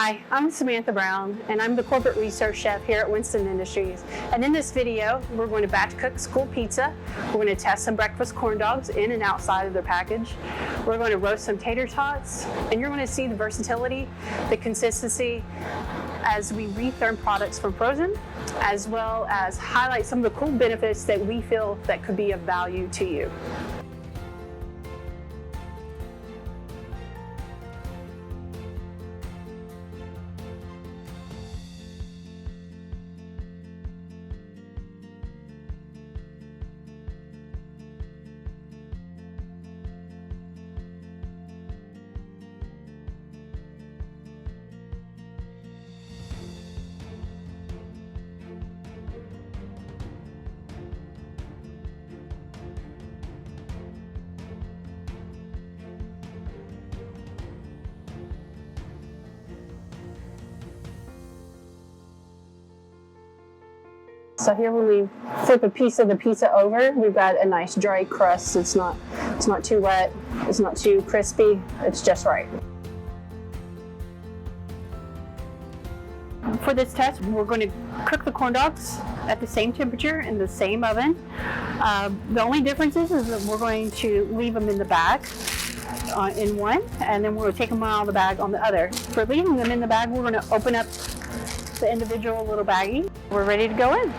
Hi, I'm Samantha Brown, and I'm the corporate research chef here at Winston Industries. And in this video, we're going to batch cook school pizza. We're going to test some breakfast corn dogs in and outside of their package. We're going to roast some tater tots, and you're going to see the versatility, the consistency as we retherm products from frozen, as well as highlight some of the cool benefits that we feel that could be of value to you. So here when we flip a piece of the pizza over, we've got a nice dry crust. It's not too wet, it's not too crispy, it's just right. For this test, we're going to cook the corn dogs at the same temperature in the same oven. The only difference is that we're going to leave them in the bag in one, and then we're going to take them out of the bag on the other. For leaving them in the bag, we're going to open up the individual little baggie. We're ready to go in.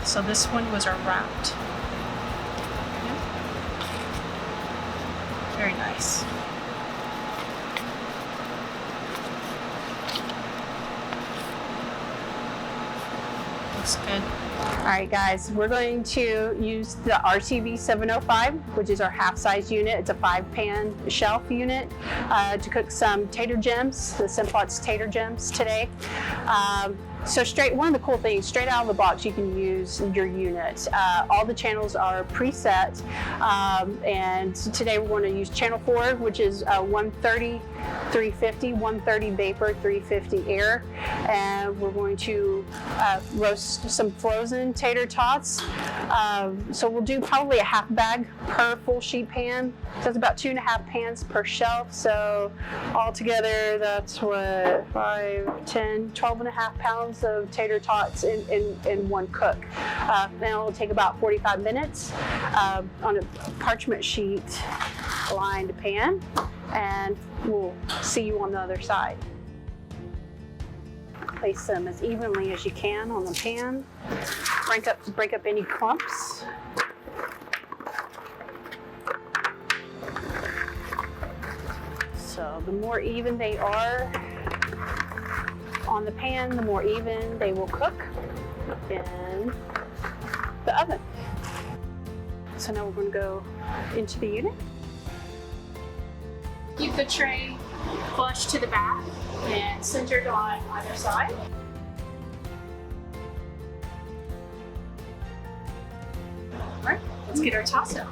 So this one was our wrapped. Very nice. Looks good. All right, guys, we're going to use the RTV 705, which is our half-size unit. It's a 5-pan shelf unit to cook some tater gems, the Simplot's tater gems today. So one of the cool things, straight out of the box, you can use your unit. All the channels are preset, and today we're going to use channel 4, which is 130, 350, 130 vapor, 350 air, and we're going to roast some frozen tater tots. So we'll do probably a half bag per full sheet pan. So it's about 2.5 pans per shelf. So altogether, that's what, 5, 10, 12.5 pounds of tater tots in one cook. Now it'll take about 45 minutes on a parchment sheet lined pan, and we'll see you on the other side. Place them as evenly as you can on the pan. Break up any clumps. So the more even they are on the pan, the more even they will cook in the oven. So now we're going to go into the unit. Keep the tray flush to the back and centered on either side. All right, let's get our toss out.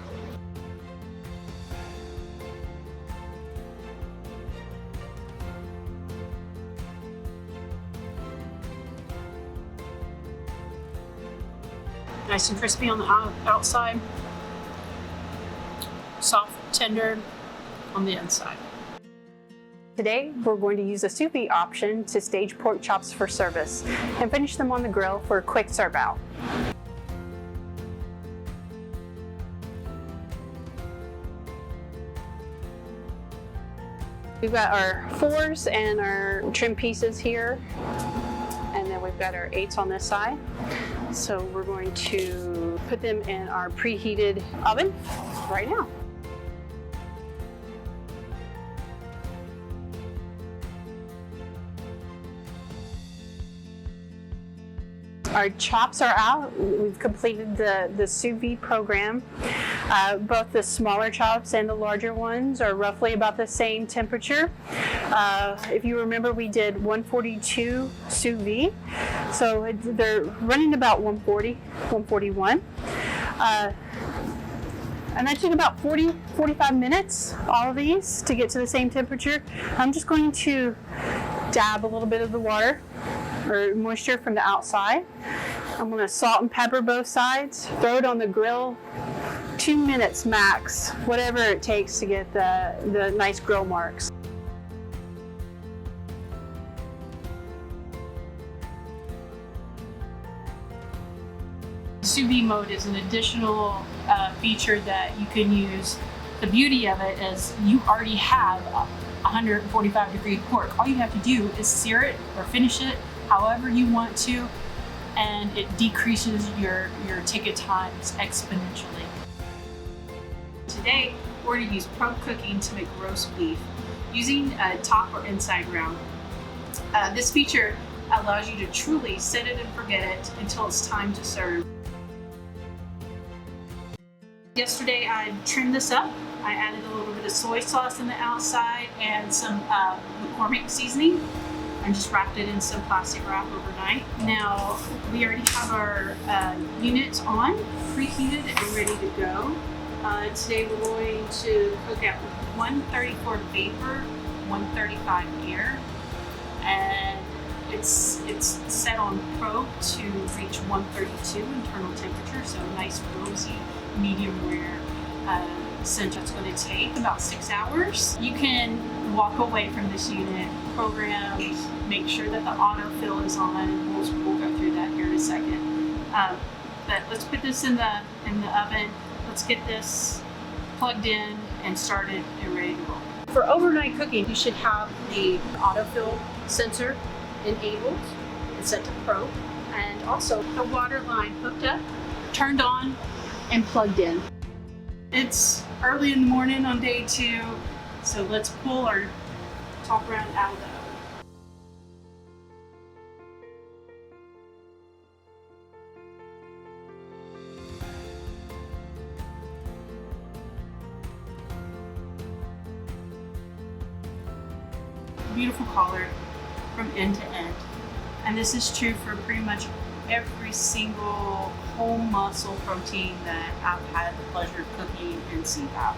Nice and crispy on the outside, soft, tender on the inside. Today, we're going to use a sous vide option to stage pork chops for service and finish them on the grill for a quick serve out. We've got our 4s and our trim pieces here, and then we've got our 8s on this side. So we're going to put them in our preheated oven right now. Our chops are out. We've completed the sous vide program. Both the smaller chops and the larger ones are roughly about the same temperature. If you remember, we did 142 sous vide, so they're running about 140, 141. And that took about 45 minutes, all of these, to get to the same temperature. I'm just going to dab a little bit of the water or moisture from the outside. I'm gonna salt and pepper both sides, throw it on the grill, 2 minutes max, whatever it takes to get the nice grill marks. Sous vide mode is an additional feature that you can use. The beauty of it is you already have 145 degree pork. All you have to do is sear it or finish it however you want to, and it decreases your ticket times exponentially. Today, we're going to use probe cooking to make roast beef using a top or inside round. This feature allows you to truly set it and forget it until it's time to serve. Yesterday, I trimmed this up. I added a little bit of soy sauce on the outside and some McCormick seasoning, and just wrapped it in some plastic wrap overnight. Now, we already have our units on, preheated and ready to go. Today we're going to cook at 134 vapor, 135 air, and it's set on probe to reach 132 internal temperature, so nice rosy, medium rare. Since it's going to take about 6 hours. You can walk away from this unit, program, make sure that the autofill is on. We'll go through that here in a second. But let's put this in the oven. Let's get this plugged in and started and ready to roll. For overnight cooking, you should have the autofill sensor enabled and set to probe, and also the water line hooked up, turned on, and plugged in. It's early in the morning on day 2, so let's pull our top round out of the oven. Beautiful color from end to end. And this is true for pretty much every single whole muscle protein that I've had the pleasure of cooking in C-Vap.